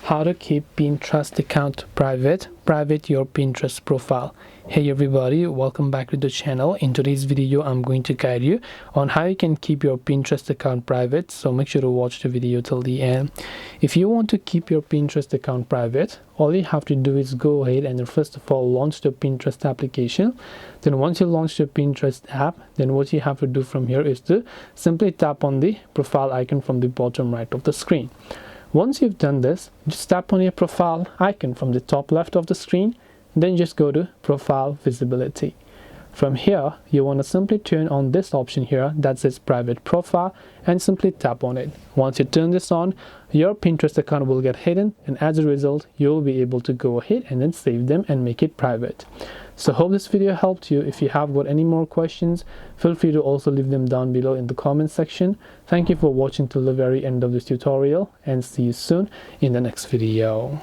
How to keep Pinterest account private your Pinterest profile. Hey everybody, welcome back to the channel. In today's video I'm going to guide you on how you can keep your Pinterest account private, so make sure to watch the video till the end. If you want to keep your Pinterest account private, all you have to do is go ahead and first of all launch the Pinterest application. Then once you launch the Pinterest app, then what you have to do from here is to simply tap on the profile icon from the bottom right of the screen. Once you've done this, just tap on your profile icon from the top left of the screen, then just go to profile visibility. From here, you want to simply turn on this option here that says private profile and simply tap on it. Once you turn this on, your Pinterest account will get hidden, and as a result, you'll be able to go ahead and then save them and make it private. So hope this video helped you. If you have got any more questions, feel free to also leave them down below in the comment section. Thank you for watching till the very end of this tutorial, and see you soon in the next video.